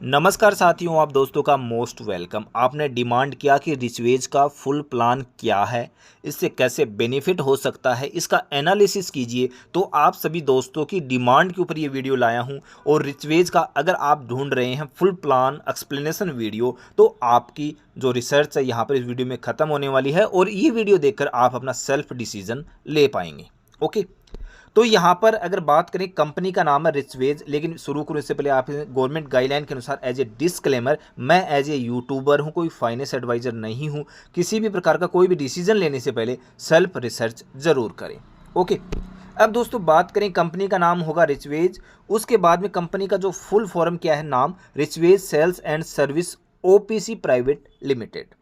नमस्कार साथियों, आप दोस्तों का मोस्ट वेलकम। आपने डिमांड किया कि रिचवेज का फुल प्लान क्या है, इससे कैसे बेनिफिट हो सकता है, इसका एनालिसिस कीजिए। तो आप सभी दोस्तों की डिमांड के ऊपर ये वीडियो लाया हूँ। और रिचवेज का अगर आप ढूंढ रहे हैं फुल प्लान एक्सप्लेनेशन वीडियो, तो आपकी जो रिसर्च है यहाँ पर इस वीडियो में ख़त्म होने वाली है और ये वीडियो देखकर आप अपना सेल्फ डिसीजन ले पाएंगे। ओके, तो यहाँ पर अगर बात करें, कंपनी का नाम है रिचवेज। लेकिन शुरू करूँ इससे पहले आप गवर्नमेंट गाइडलाइन के अनुसार एज ए डिस्क्लेमर, मैं एज ए यूट्यूबर हूँ, कोई फाइनेंस एडवाइजर नहीं हूँ। किसी भी प्रकार का कोई भी डिसीजन लेने से पहले सेल्फ रिसर्च जरूर करें। ओके, अब दोस्तों बात करें, कंपनी का नाम होगा रिचवेज। उसके बाद में कंपनी का जो फुल फॉर्म क्या है, नाम Richways sales and service OPC private limited.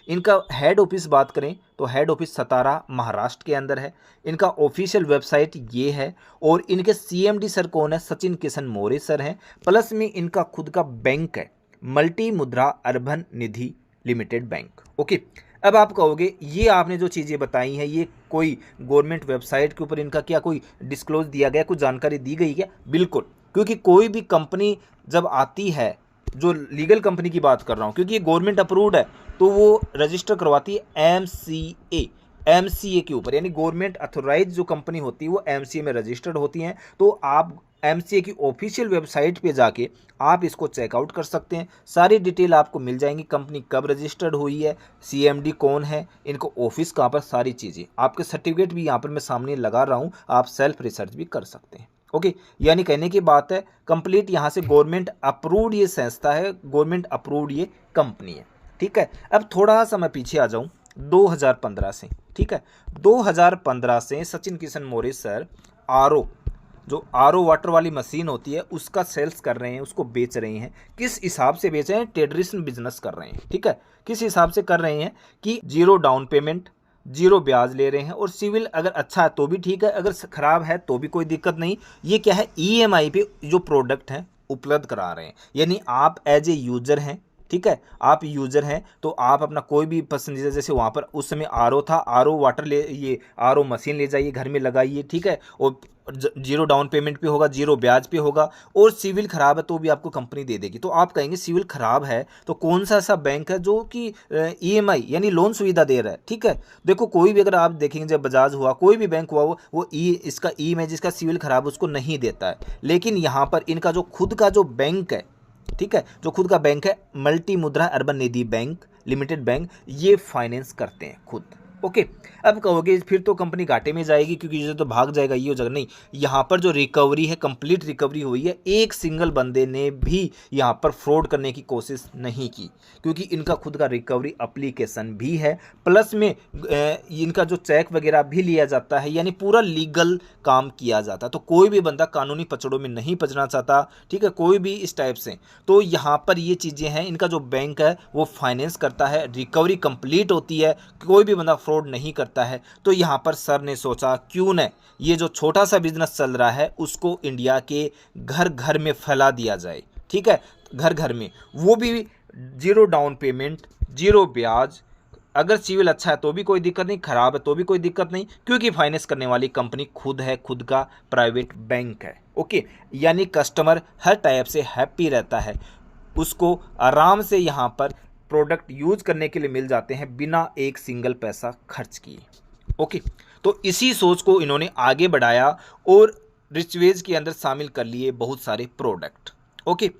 इनका हेड ऑफिस बात करें तो हेड ऑफिस सतारा महाराष्ट्र के अंदर है। इनका ऑफिशियल वेबसाइट ये है। और इनके सीएमडी सर कौन है? सचिन किशन मौर्य सर हैं। प्लस में इनका खुद का बैंक है, मल्टी मुद्रा अर्बन निधि लिमिटेड बैंक। ओके, अब आप कहोगे ये आपने जो चीज़ें बताई हैं ये कोई गवर्नमेंट वेबसाइट के ऊपर इनका क्या कोई डिस्क्लोज दिया गया, कुछ जानकारी दी गई क्या? बिल्कुल, क्योंकि कोई भी कंपनी जब आती है, जो लीगल कंपनी की बात कर रहा हूँ क्योंकि ये गवर्नमेंट अप्रूव्ड है, तो वो रजिस्टर करवाती है एमसीए के ऊपर, यानी गवर्नमेंट अथोराइज जो कंपनी होती है वो एमसीए में रजिस्टर्ड होती हैं। तो आप एमसीए की ऑफिशियल वेबसाइट पे जाके आप इसको चेकआउट कर सकते हैं। सारी डिटेल आपको मिल जाएंगी, कंपनी कब रजिस्टर्ड हुई है, सीएमडी कौन है, इनको ऑफिस कहाँ पर, सारी चीज़ें। आपके सर्टिफिकेट भी यहाँ पर मैं सामने लगा रहा हूँ, आप सेल्फ रिसर्च भी कर सकते हैं। ओके, यानी कहने की बात है कंप्लीट यहाँ से गवर्नमेंट अप्रूव्ड ये संस्था है, गवर्नमेंट अप्रूव्ड ये कंपनी है। ठीक है, अब थोड़ा सा मैं पीछे आ जाऊँ 2015 से। ठीक है, 2015 से सचिन किशन मौर्य सर जो आरओ वाटर वाली मशीन होती है उसका सेल्स कर रहे हैं, उसको बेच रहे हैं। किस हिसाब से बेच रहे हैं? ट्रेडिशनल बिजनेस कर रहे हैं। ठीक है, किस हिसाब से कर रहे हैं कि जीरो डाउन पेमेंट, जीरो ब्याज ले रहे हैं। और सिविल अगर अच्छा है तो भी ठीक है, अगर खराब है तो भी कोई दिक्कत नहीं। ये क्या है, ईएमआई पे जो प्रोडक्ट हैं उपलब्ध करा रहे हैं। यानी आप एज ए यूजर हैं, ठीक है, आप यूजर हैं तो आप अपना कोई भी पसंदीदा, जैसे वहाँ पर उस समय आरओ था, आरओ वाटर ले, ये आरओ मशीन ले जाइए, घर में लगाइए। ठीक है, और जीरो डाउन पेमेंट पे होगा, जीरो ब्याज पे होगा। और सिविल खराब है तो भी आपको कंपनी दे देगी। तो आप कहेंगे सिविल खराब है तो कौन सा ऐसा बैंक है जो कि ईएमआई यानी लोन सुविधा दे रहा है? ठीक है, देखो कोई भी, अगर आप देखेंगे जब बजाज हुआ, कोई भी बैंक हुआ, वो इसका ईएमआई जिसका सिविल खराब उसको नहीं देता है। लेकिन यहाँ पर इनका जो खुद का जो बैंक है, ठीक है, जो खुद का बैंक है मल्टी मुद्रा अर्बन निधि बैंक लिमिटेड बैंक, ये फाइनेंस करते हैं खुद। ओके, अब कहोगे फिर तो कंपनी घाटे में जाएगी क्योंकि ये तो भाग जाएगा, ये हो जाएगा। नहीं, यहाँ पर जो रिकवरी है, कंप्लीट रिकवरी हुई है। एक सिंगल बंदे ने भी यहाँ पर फ्रॉड करने की कोशिश नहीं की, क्योंकि इनका खुद का रिकवरी एप्लीकेशन भी है। प्लस में इनका जो चेक वगैरह भी लिया जाता है, यानी पूरा लीगल काम किया जाता है। तो कोई भी बंदा कानूनी पचड़ों में नहीं पचना चाहता, ठीक है, कोई भी इस टाइप से। तो यहाँ पर ये चीज़ें हैं, इनका जो बैंक है वो फाइनेंस करता है, रिकवरी कंप्लीट होती है, कोई भी बंदा फ्रॉड नहीं करता है। तो यहाँ पर सर ने सोचा क्यों न ये जो छोटा सा बिजनेस चल रहा है उसको इंडिया के घर घर में फैला दिया जाए। ठीक है, घर घर में, वो भी जीरो डाउन पेमेंट, जीरो ब्याज। अगर सिविल अच्छा है तो भी कोई दिक्कत नहीं, खराब है तो भी कोई दिक्कत नहीं, क्योंकि फाइनेंस करने वाली कंपनी खुद है, खुद का प्राइवेट बैंक है। ओके, यानी कस्टमर हर टाइप से हैप्पी रहता है, उसको आराम से यहाँ पर प्रोडक्ट यूज करने के लिए मिल जाते हैं बिना एक सिंगल पैसा खर्च किए। ओके, तो इसी सोच को इन्होंने आगे बढ़ाया और रिचवेज के अंदर शामिल कर लिए बहुत सारे प्रोडक्ट। ओके,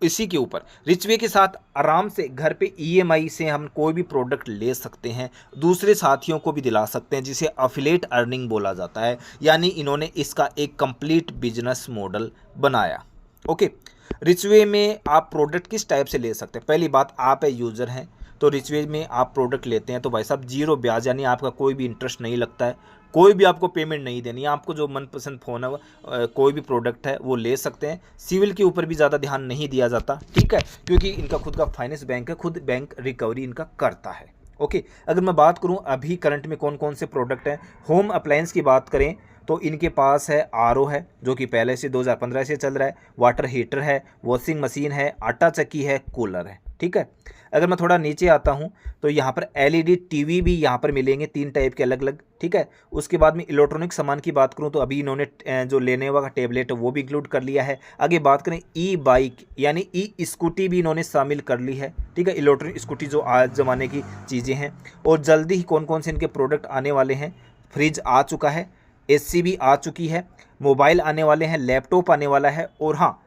इसी के ऊपर रिचवे के साथ आराम से घर पे ईएमआई से हम कोई भी प्रोडक्ट ले सकते हैं, दूसरे साथियों को भी दिला सकते हैं, जिसे अफिलिएट अर्निंग बोला जाता है। यानी इन्होंने इसका एक कंप्लीट बिजनेस मॉडल बनाया। ओके, रिचवे में आप प्रोडक्ट किस टाइप से ले सकते हैं? पहली बात, आप यूज़र हैं तो रिचवे में आप प्रोडक्ट लेते हैं तो भाई साहब जीरो ब्याज, यानी आपका कोई भी इंटरेस्ट नहीं लगता है, कोई भी आपको पेमेंट नहीं देनी है। आपको जो मनपसंद फ़ोन है, कोई भी प्रोडक्ट है वो ले सकते हैं। सिविल के ऊपर भी ज़्यादा ध्यान नहीं दिया जाता, ठीक है, क्योंकि इनका खुद का फाइनेंस बैंक है, खुद बैंक रिकवरी इनका करता है। ओके, अगर मैं बात करूं अभी करंट में कौन कौन से प्रोडक्ट हैं, होम अप्लायंस की बात करें तो इनके पास है आरओ है जो कि पहले से 2015 से चल रहा है, वाटर हीटर है, वॉशिंग मशीन है, आटा चक्की है, कूलर है। ठीक है, अगर मैं थोड़ा नीचे आता हूँ तो यहाँ पर एलईडी टीवी भी यहाँ पर मिलेंगे 3 टाइप के अलग अलग। ठीक है, उसके बाद में इलेक्ट्रॉनिक सामान की बात करूँ तो अभी इन्होंने जो लेनेवा का टेबलेट है वो भी इंक्लूड कर लिया है। आगे बात करें ई बाइक यानी ई स्कूटी भी इन्होंने शामिल कर ली है। ठीक है, इलेक्ट्रॉनिक स्कूटी जो आज ज़माने की चीज़ें हैं। और जल्दी ही कौन कौन से इनके प्रोडक्ट आने वाले हैं, फ्रिज आ चुका है, एसी भी आ चुकी है, मोबाइल आने वाले हैं, लैपटॉप आने वाला है, और हाँ,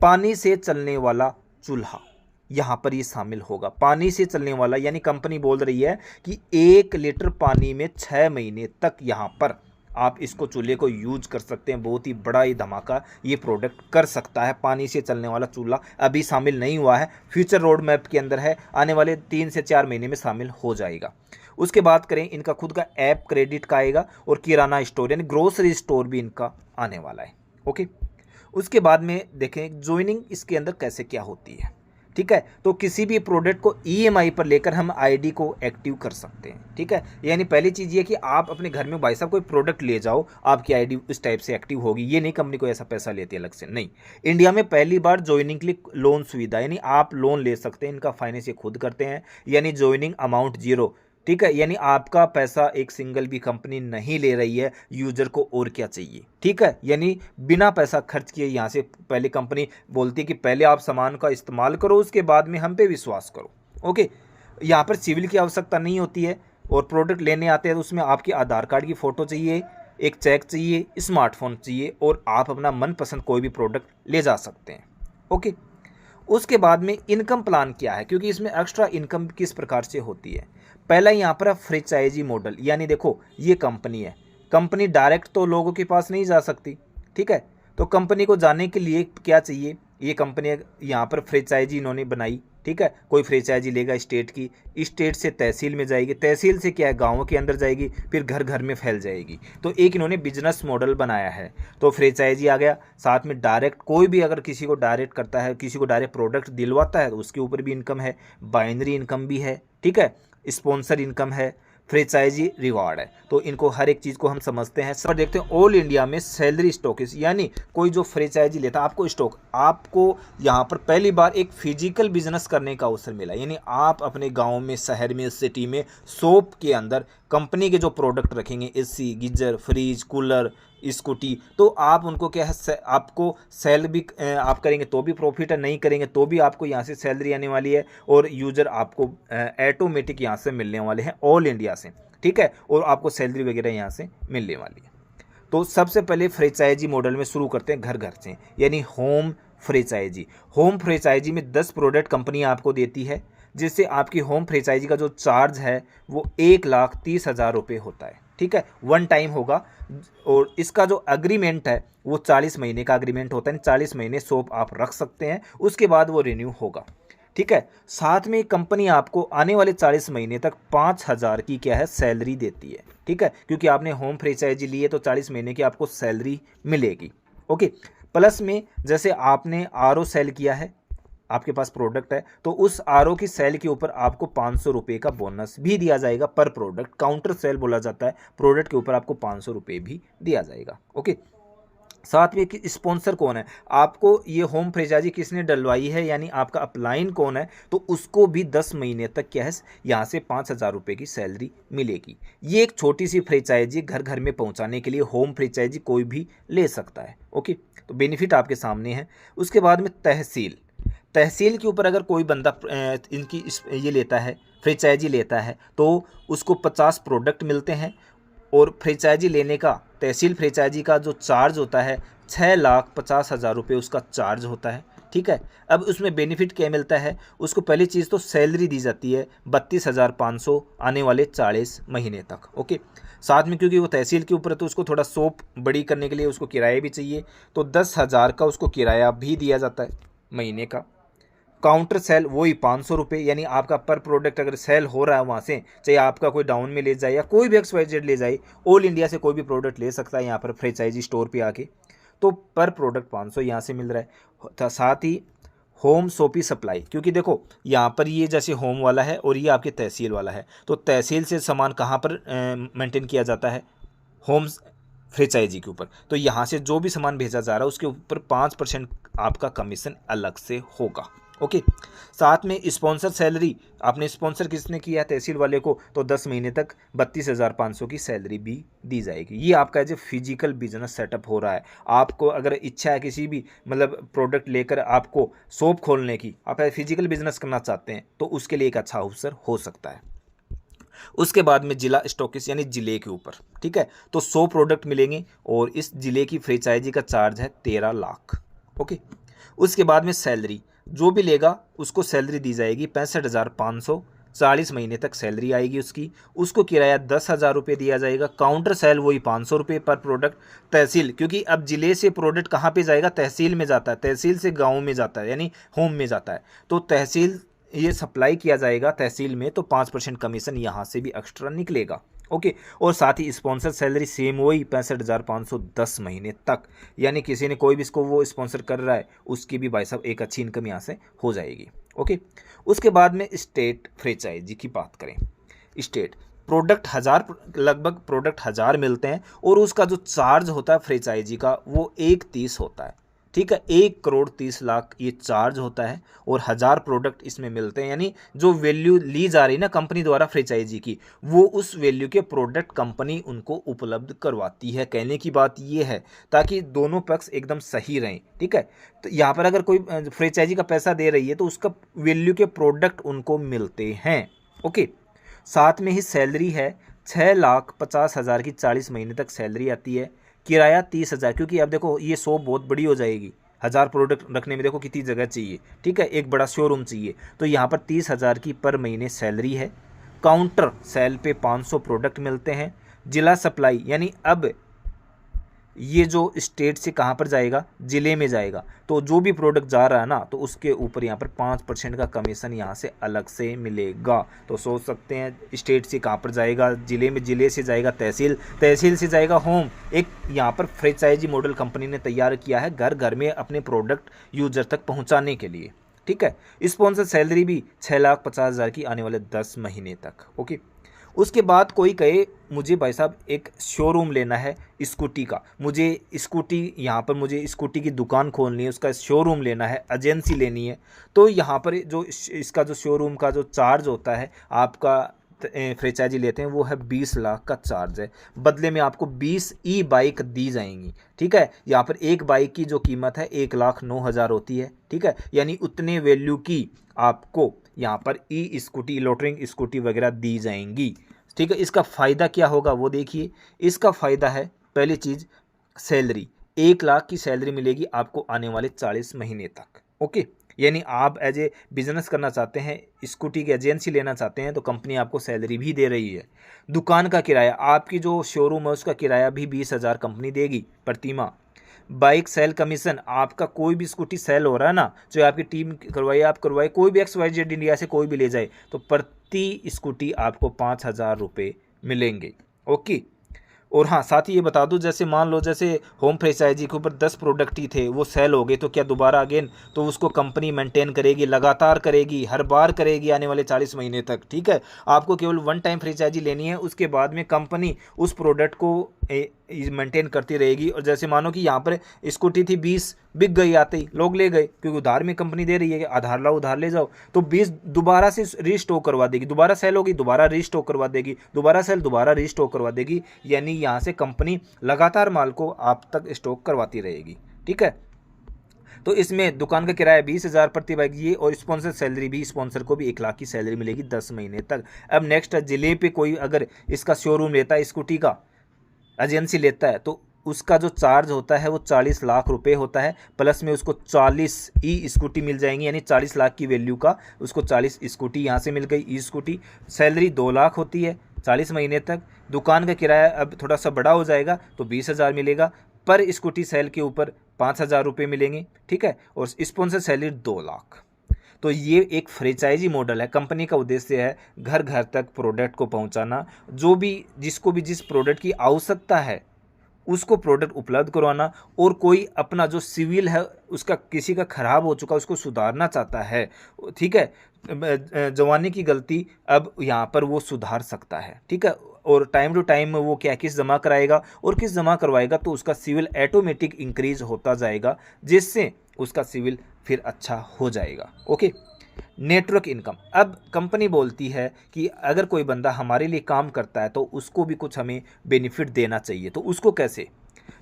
पानी से चलने वाला चूल्हा यहाँ पर ये शामिल होगा। पानी से चलने वाला यानी कंपनी बोल रही है कि 1 लीटर पानी में 6 महीने तक यहाँ पर आप इसको चूल्हे को यूज कर सकते हैं। बहुत ही बड़ा ही धमाका ये प्रोडक्ट कर सकता है। पानी से चलने वाला चूल्हा अभी शामिल नहीं हुआ है, फ्यूचर रोड मैप के अंदर है, आने वाले 3 से 4 महीने में शामिल हो जाएगा। उसके बाद करें इनका खुद का ऐप क्रेडिट का आएगा, और किराना स्टोर यानी ग्रोसरी स्टोर भी इनका आने वाला है। ओके, उसके बाद में देखें ज्वाइनिंग इसके अंदर कैसे क्या होती है। ठीक है, तो किसी भी प्रोडक्ट को ईएमआई पर लेकर हम आईडी को एक्टिव कर सकते हैं। ठीक है, यानी पहली चीज़ ये कि आप अपने घर में भाई साहब कोई प्रोडक्ट ले जाओ, आपकी आईडी इस टाइप से एक्टिव होगी। ये नहीं कंपनी को ऐसा पैसा लेती है अलग से, नहीं। इंडिया में पहली बार ज्वाइनिंग के लिए लोन सुविधा यानी आप लोन ले सकते हैं, इनका फाइनेंस ये खुद करते हैं, यानी ज्वाइनिंग अमाउंट 0। ठीक है, यानी आपका पैसा एक सिंगल भी कंपनी नहीं ले रही है, यूजर को और क्या चाहिए। ठीक है, यानी बिना पैसा खर्च किए यहाँ से पहले कंपनी बोलती है कि पहले आप सामान का इस्तेमाल करो, उसके बाद में हम पे विश्वास करो। ओके, यहाँ पर सिविल की आवश्यकता नहीं होती है, और प्रोडक्ट लेने आते हैं तो उसमें आपके आधार कार्ड की फ़ोटो चाहिए, एक चेक चाहिए, स्मार्टफोन चाहिए, और आप अपना मनपसंद कोई भी प्रोडक्ट ले जा सकते हैं। ओके, उसके बाद में इनकम प्लान क्या है, क्योंकि इसमें एक्स्ट्रा इनकम किस प्रकार से होती है। पहला यहाँ पर फ्रेंचाइजी मॉडल, यानी देखो ये कंपनी है, कंपनी डायरेक्ट तो लोगों के पास नहीं जा सकती। ठीक है, तो कंपनी को जाने के लिए क्या चाहिए, ये कंपनी यहाँ पर फ्रेंचाइजी इन्होंने बनाई। ठीक है, कोई फ्रेंचाइजी लेगा स्टेट की, स्टेट से तहसील में जाएगी, तहसील से क्या है गाँव के अंदर जाएगी, फिर घर घर में फैल जाएगी। तो एक इन्होंने बिजनेस मॉडल बनाया है, तो फ्रेंचाइजी आ गया। साथ में डायरेक्ट कोई भी अगर किसी को डायरेक्ट करता है, किसी को डायरेक्ट प्रोडक्ट दिलवाता है, तो उसके ऊपर भी इनकम है, बाइनरी इनकम भी है। ठीक है, स्पॉन्सर इनकम है, फ्रेंचाइजी रिवार्ड है। तो इनको हर एक चीज़ को हम समझते हैं। सब देखते हैं ऑल इंडिया में सैलरी स्टॉकिस, यानी कोई जो फ्रेंचाइजी लेता है, आपको स्टॉक, आपको यहाँ पर पहली बार एक फिजिकल बिजनेस करने का अवसर मिला, यानी आप अपने गांव में, शहर में, सिटी में शॉप के अंदर कंपनी के जो प्रोडक्ट रखेंगे, AC, geyser, fridge, cooler, scooty, तो आप उनको क्या है, आपको सेल भी आप करेंगे तो भी प्रॉफिट है, नहीं करेंगे तो भी आपको यहाँ से सैलरी आने वाली है, और यूज़र आपको ऑटोमेटिक यहाँ से मिलने वाले हैं ऑल इंडिया से। ठीक है, और आपको सैलरी वगैरह यहाँ से मिलने वाली है। तो सबसे पहले फ्रेंचाइजी मॉडल में शुरू करते हैं घर घर से, यानी होम फ्रेंचाइजी। होम फ्रेंचाइजी में 10 प्रोडक्ट कंपनी आपको देती है, जिससे आपकी होम फ्रेंचाइजी का जो चार्ज है वो 1,30,000 रुपये होता है। ठीक है, वन टाइम होगा, और इसका जो अग्रीमेंट है वो 40 महीने का अग्रीमेंट होता है। 40 महीने शॉप आप रख सकते हैं, उसके बाद वो रिन्यू होगा। ठीक है, साथ में कंपनी आपको आने वाले 40 महीने तक 5,000 की क्या है सैलरी देती है। ठीक है, क्योंकि आपने होम फ्रेंचाइजी ली है तो 40 महीने की आपको सैलरी मिलेगी। ओके, प्लस में जैसे आपने आरओ सेल किया है, आपके पास प्रोडक्ट है, तो उस आरओ की सेल के ऊपर आपको 500 रुपये का बोनस भी दिया जाएगा पर प्रोडक्ट। काउंटर सेल बोला जाता है, प्रोडक्ट के ऊपर आपको 500 रुपये भी दिया जाएगा। ओके, साथ में कि स्पॉन्सर कौन है, आपको ये होम फ्रेंचाइजी किसने डलवाई है, यानी आपका अपलाइन कौन है, तो उसको भी 10 महीने तक क्या है यहाँ से 5,000 रुपये की सैलरी मिलेगी। ये एक छोटी सी फ्रेंचाइजी घर घर में पहुँचाने के लिए होम फ्रेंचाइजी कोई भी ले सकता है। ओके, तो बेनिफिट आपके सामने है। उसके बाद में तहसील, तहसील के ऊपर अगर कोई बंदा इनकी ये लेता है, फ्रेंचाइजी लेता है, तो उसको 50 प्रोडक्ट मिलते हैं, और फ्रेंचाइजी लेने का, तहसील फ्रेंचाइजी का जो चार्ज होता है 6,50,000 रुपये उसका चार्ज होता है। ठीक है, अब उसमें बेनिफिट क्या मिलता है, उसको पहली चीज़ तो सैलरी दी जाती है 32,500 आने वाले 40 महीने तक। ओके, साथ में क्योंकि वो तहसील के ऊपर है तो उसको थोड़ा शॉप बड़ी करने के लिए उसको किराया भी चाहिए, तो 10,000 का उसको किराया भी दिया जाता है महीने का। काउंटर सेल वही 500 रुपये, यानी आपका पर प्रोडक्ट अगर सेल हो रहा है वहाँ से, चाहे आपका कोई डाउन में ले जाए या कोई भी XYZ ले जाए, ऑल इंडिया से कोई भी प्रोडक्ट ले सकता है यहाँ पर फ्रेंचाइजी स्टोर पे आके, तो पर प्रोडक्ट 500 यहाँ से मिल रहा है। साथ ही होम शॉपी सप्लाई, क्योंकि देखो यहाँ पर ये जैसे होम वाला है और ये आपके तहसील वाला है, तो तहसील से सामान कहाँ पर मेंटेन किया जाता है, होम फ्रेंचाइजी के ऊपर। तो यहाँ से जो भी सामान भेजा जा रहा है उसके ऊपर 5% आपका कमीशन अलग से होगा। ओके, साथ में स्पॉन्सर सैलरी, आपने स्पॉन्सर किसने किया है, तहसील वाले को, तो 10 महीने तक 32,500 की सैलरी भी दी जाएगी। ये आपका जो फिजिकल बिजनेस सेटअप हो रहा है, आपको अगर इच्छा है किसी भी मतलब प्रोडक्ट लेकर आपको शॉप खोलने की, आप फिजिकल बिजनेस करना चाहते हैं, तो उसके लिए एक अच्छा अवसर हो सकता है। उसके बाद में जिला स्टॉकिस्ट यानी जिले के ऊपर, ठीक है, तो 100 प्रोडक्ट मिलेंगे और इस जिले की फ्रेंचाइजी का चार्ज है 13 लाख। ओके, उसके बाद में सैलरी, जो भी लेगा उसको सैलरी दी जाएगी 65,500, 40 महीने तक सैलरी आएगी उसकी। उसको किराया 10,000 रुपये दिया जाएगा, काउंटर सेल वही 500 रुपये पर प्रोडक्ट। तहसील, क्योंकि अब जिले से प्रोडक्ट कहाँ पे जाएगा, तहसील में जाता है, तहसील से गाँव में जाता है यानी होम में जाता है, तो तहसील ये सप्लाई किया जाएगा तहसील में, तो 5% कमीशन यहाँ से भी एक्स्ट्रा निकलेगा। ओके, और साथ ही स्पॉन्सर सैलरी सेम वही 65,500 10 महीने तक, यानी किसी ने कोई भी इसको वो स्पॉन्सर कर रहा है उसकी भी भाई साहब एक अच्छी इनकम यहाँ से हो जाएगी। ओके, उसके बाद में स्टेट फ्रेंचाइजी की बात करें। स्टेट प्रोडक्ट 1000, लगभग प्रोडक्ट 1000 मिलते हैं और उसका जो चार्ज होता है फ्रेंचाइजी का वो 1,30 होता है, ठीक है, 1,30,00,000 ये चार्ज होता है और 1000 प्रोडक्ट इसमें मिलते हैं, यानी जो वैल्यू ली जा रही है ना कंपनी द्वारा फ्रेंचाइजी की, वो उस वैल्यू के प्रोडक्ट कंपनी उनको उपलब्ध करवाती है। कहने की बात ये है ताकि दोनों पक्ष एकदम सही रहें, ठीक है। तो यहाँ पर अगर कोई फ्रेंचाइजी का पैसा दे रही है तो उसका वैल्यू के प्रोडक्ट उनको मिलते हैं। ओके, साथ में ही सैलरी है 6,50,000 की, 40 महीने तक सैलरी आती है। किराया 30,000, क्योंकि अब देखो ये शॉप बहुत बड़ी हो जाएगी, 1000 प्रोडक्ट रखने में देखो कितनी जगह चाहिए, ठीक है, एक बड़ा शोरूम चाहिए, तो यहाँ पर 30,000 की पर महीने सैलरी है। काउंटर सेल पे 500 प्रोडक्ट मिलते हैं। जिला सप्लाई, यानी अब ये जो स्टेट से कहाँ पर जाएगा, ज़िले में जाएगा, तो जो भी प्रोडक्ट जा रहा है ना तो उसके ऊपर यहाँ पर 5% का कमीशन यहाँ से अलग से मिलेगा। तो सोच सकते हैं स्टेट से कहाँ पर जाएगा, ज़िले में, ज़िले से जाएगा तहसील, तहसील से जाएगा होम। एक यहाँ पर फ्रेंचाइजी मॉडल कंपनी ने तैयार किया है घर घर में अपने प्रोडक्ट यूजर तक पहुँचाने के लिए, ठीक है। स्पॉन्सर सैलरी भी 6,50,000 की आने वाले 10 महीने तक। ओके, उसके बाद कोई कहे मुझे भाई साहब एक शोरूम लेना है स्कूटी का, मुझे स्कूटी, यहाँ पर मुझे स्कूटी की दुकान खोलनी है, उसका शोरूम लेना है, एजेंसी लेनी है, तो यहाँ पर जो इसका जो शोरूम का जो चार्ज होता है आपका फ्रेंचाइजी लेते हैं वो है 20 लाख का चार्ज है। बदले में आपको 20 ई बाइक दी जाएंगी, ठीक है। यहाँ पर एक बाइक की जो कीमत है 1,09,000 होती है, ठीक है, यानी उतने वैल्यू की आपको यहाँ पर ई स्कूटी, इलेक्ट्रिक स्कूटी वगैरह दी जाएंगी, ठीक है। इसका फ़ायदा क्या होगा वो देखिए। इसका फ़ायदा है पहली चीज़ सैलरी, 1 लाख की सैलरी मिलेगी आपको आने वाले 40 महीने तक। ओके, यानी आप एज ए बिजनेस करना चाहते हैं, स्कूटी की एजेंसी लेना चाहते हैं, तो कंपनी आपको सैलरी भी दे रही है। दुकान का किराया, आपकी जो शोरूम है उसका किराया भी 20,000 कंपनी देगी प्रति माह। बाइक सेल कमीशन, आपका कोई भी स्कूटी सेल हो रहा है ना, जो आपकी टीम करवाए, आप करवाए, कोई भी XYZ इंडिया से कोई भी ले जाए, तो प्रति स्कूटी आपको 5,000 रुपये मिलेंगे। ओके, और हाँ साथ ही ये बता दूं, जैसे मान लो जैसे होम फ्रेंचाइजी के ऊपर 10 प्रोडक्ट ही थे, वो सेल हो गए, तो क्या दोबारा अगेन तो उसको कंपनी मेंटेन करेगी, लगातार करेगी, हर बार करेगी आने वाले 40 महीने तक, ठीक है। आपको केवल वन टाइम फ्रेंचाइजी लेनी है, उसके बाद में कंपनी उस प्रोडक्ट को मेंटेन करती रहेगी। और जैसे मानो कि यहाँ पर स्कूटी थी 20, बिक गई, आते ही लोग ले गए, क्योंकि उधार में कंपनी दे रही है कि आधार लाओ उधार ले जाओ, तो 20 दोबारा से रीस्टॉक करवा देगी, दोबारा सेल होगी, दोबारा रीस्टॉक करवा देगी, दोबारा सेल, दोबारा रीस्टॉक करवा देगी, यानी यहाँ से कंपनी लगातार माल को आप तक स्टॉक करवाती रहेगी, ठीक है। तो इसमें दुकान का किराया 20,000 प्रति बाइक ये, और स्पॉन्सर सैलरी भी, स्पॉन्सर को भी 1 लाख की सैलरी मिलेगी 10 महीने तक। अब नेक्स्ट, जिले पे कोई अगर इसका शोरूम लेता है, स्कूटी का एजेंसी लेता है, तो उसका जो चार्ज होता है वो 40 लाख रुपए होता है, प्लस में उसको 40 ई स्कूटी मिल जाएंगी, यानी 40 लाख की वैल्यू का उसको 40 स्कूटी यहाँ से मिल गई, ई स्कूटी। सैलरी 2 लाख होती है 40 महीने तक। दुकान का किराया अब थोड़ा सा बड़ा हो जाएगा तो 20,000 मिलेगा, पर स्कूटी सेल के ऊपर 5,000 रुपये मिलेंगे, ठीक है। और स्पॉन्सर सैलरी 2 लाख। तो ये एक फ्रेंचाइजी मॉडल है। कंपनी का उद्देश्य है घर घर तक प्रोडक्ट को पहुंचाना, जो भी जिसको भी जिस प्रोडक्ट की आवश्यकता है उसको प्रोडक्ट उपलब्ध करवाना। और कोई अपना जो सिविल है उसका किसी का ख़राब हो चुका उसको सुधारना चाहता है, ठीक है, जवानी की गलती अब यहाँ पर वो सुधार सकता है, ठीक है। और टाइम टू टाइम वो क्या किस जमा कराएगा और किस जमा करवाएगा, तो उसका सिविल ऑटोमेटिक इंक्रीज होता जाएगा, जिससे उसका सिविल फिर अच्छा हो जाएगा। ओके। नेटवर्क इनकम, अब कंपनी बोलती है कि अगर कोई बंदा हमारे लिए काम करता है तो उसको भी कुछ हमें बेनिफिट देना चाहिए, तो उसको कैसे?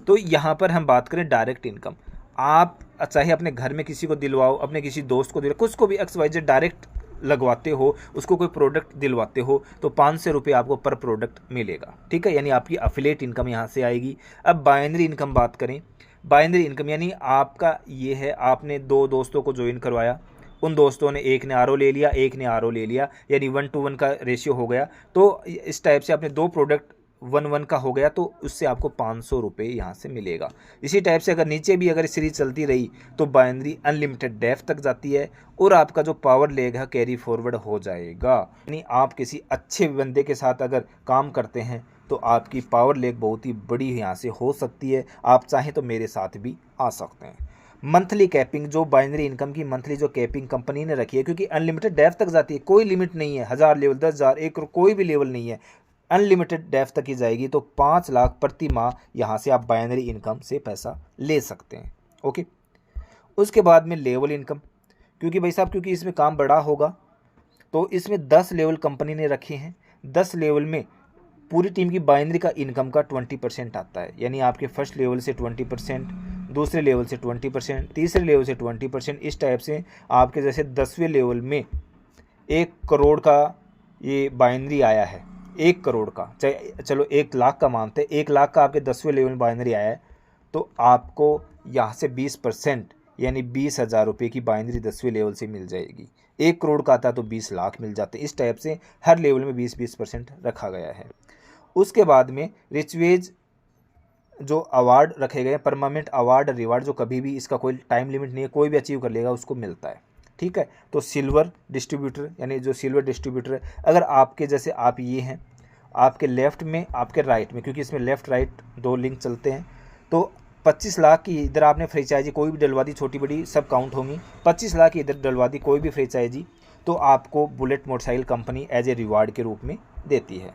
तो यहाँ पर हम बात करें डायरेक्ट इनकम। आप चाहे अपने घर में किसी को दिलवाओ, अपने किसी दोस्त को दिलवाओ, कुछ को भी XYZ डायरेक्ट लगवाते हो, उसको कोई प्रोडक्ट दिलवाते हो, तो 500 रुपये आपको पर प्रोडक्ट मिलेगा। ठीक है, यानी आपकी अफिलेट इनकम यहाँ से आएगी। अब बाइनरी इनकम बात करें, बाइनरी इनकम यानी आपका ये है, आपने 2 दोस्तों को ज्वाइन करवाया, उन दोस्तों ने एक ने RO ले लिया, एक ने RO ले लिया, यानी 1:1 का रेशियो हो गया। तो इस टाइप से आपने 2 प्रोडक्ट 1:1 का हो गया, तो उससे आपको 500 रुपये यहाँ से मिलेगा। इसी टाइप से अगर नीचे भी अगर सीरीज चलती रही तो बाइनरी अनलिमिटेड डेफ तक जाती है और आपका जो पावर लेग है कैरी फॉरवर्ड हो जाएगा। यानी आप किसी अच्छे बंदे के साथ अगर काम करते हैं तो आपकी पावर लेग बहुत ही बड़ी यहाँ से हो सकती है। आप चाहें तो मेरे साथ भी आ सकते हैं। मंथली कैपिंग, जो बाइनरी इनकम की मंथली जो कैपिंग कंपनी ने रखी है, क्योंकि अनलिमिटेड डेफ तक जाती है, कोई लिमिट नहीं है, 1000 लेवल, 10,000, 1 करोड़, कोई भी लेवल नहीं है, अनलिमिटेड डेफ तक ही जाएगी। तो 5 लाख प्रति माह यहाँ से आप बाइनरी इनकम से पैसा ले सकते हैं। ओके। उसके बाद में लेवल इनकम, क्योंकि भाई साहब क्योंकि इसमें काम बड़ा होगा तो इसमें 10 लेवल कंपनी ने रखे हैं। 10 लेवल में पूरी टीम की बाइनरी का इनकम का 20% आता है, यानी आपके फर्स्ट लेवल से 20%, दूसरे लेवल से 20%, तीसरे लेवल से 20%, इस टाइप से आपके जैसे 10वें लेवल में 1 करोड़ का ये बाइनरी आया है, 1 करोड़ का, चाहे चलो 1 लाख का मानते हैं, 1 लाख का आपके 10वें लेवल में बाइनरी आया है, तो आपको यहाँ से 20% यानी 20,000 रुपये की बाइनरी 10वें लेवल से मिल जाएगी। 1 करोड़ का आता है तो 20 लाख मिल जाते हैं। इस टाइप से हर लेवल में 20-20% रखा गया है। उसके बाद में रिचवेज जो अवार्ड रखे गए, परमानेंट अवार्ड रिवार्ड, जो कभी भी इसका कोई टाइम लिमिट नहीं है, कोई भी अचीव कर लेगा उसको मिलता है। ठीक है। तो सिल्वर डिस्ट्रीब्यूटर, यानी जो सिल्वर डिस्ट्रीब्यूटर है, अगर आपके जैसे आप ये हैं, आपके लेफ्ट में आपके राइट में, क्योंकि इसमें लेफ्ट राइट 2 लिंक चलते हैं, तो 25 लाख की इधर आपने फ्रेंचाइजी कोई भी डलवा दी, छोटी बड़ी सब काउंट होंगी, 25 लाख की इधर डलवा दी कोई भी फ्रेंचाइजी, तो आपको bullet motorcycle company as a reward के रूप में देती है।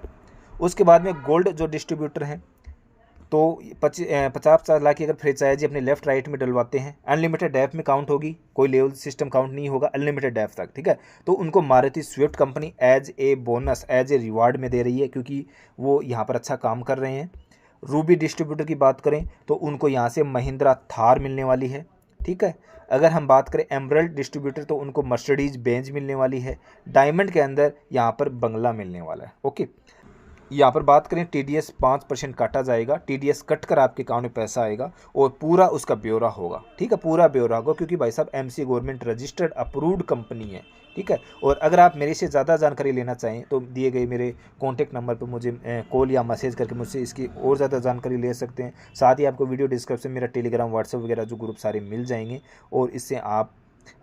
उसके बाद में गोल्ड जो डिस्ट्रीब्यूटर हैं, तो 50-50 लाख की अगर फ्रेंचाइजी अपने लेफ्ट राइट में डलवाते हैं, अनलिमिटेड डेफ में काउंट होगी, कोई लेवल सिस्टम काउंट नहीं होगा, अनलिमिटेड डेफ तक। ठीक है। तो उनको Maruti Swift company as a bonus, as a reward में दे रही है, क्योंकि वो यहाँ पर अच्छा काम कर रहे हैं। रूबी डिस्ट्रीब्यूटर की बात करें तो उनको यहाँ से महिंद्रा थार मिलने वाली है। ठीक है। अगर हम बात करें एमरल्ड डिस्ट्रीब्यूटर तो उनको मर्सिडीज बेंज मिलने वाली है। डायमंड के अंदर यहाँ पर बंगला मिलने वाला है। ओके। यहाँ पर बात करें TDS 5% काटा जाएगा, TDS कट कर आपके अकाउंट में पैसा आएगा और पूरा उसका ब्यौरा होगा। ठीक है, पूरा ब्यौरा होगा, क्योंकि भाई साहब MC government registered approved company है। ठीक है। और अगर आप मेरे से ज़्यादा जानकारी लेना चाहें तो दिए गए मेरे कॉन्टैक्ट नंबर पर मुझे कॉल या मैसेज करके मुझसे इसकी और ज़्यादा जानकारी ले सकते हैं। साथ ही आपको वीडियो डिस्क्रिप्शन मेरा टेलीग्राम, व्हाट्सएप वगैरह जो ग्रुप सारे मिल जाएंगे और इससे आप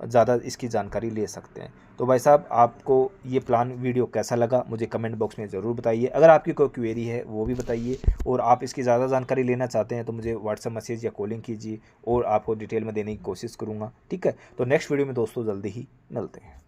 ज़्यादा इसकी जानकारी ले सकते हैं। तो भाई साहब आपको ये प्लान वीडियो कैसा लगा मुझे कमेंट बॉक्स में ज़रूर बताइए। अगर आपकी कोई क्वेरी है वो भी बताइए, और आप इसकी ज़्यादा जानकारी लेना चाहते हैं तो मुझे व्हाट्सएप मैसेज या कॉलिंग कीजिए और आपको डिटेल में देने की कोशिश करूँगा। ठीक है। तो नेक्स्ट वीडियो में दोस्तों जल्दी ही मिलते हैं।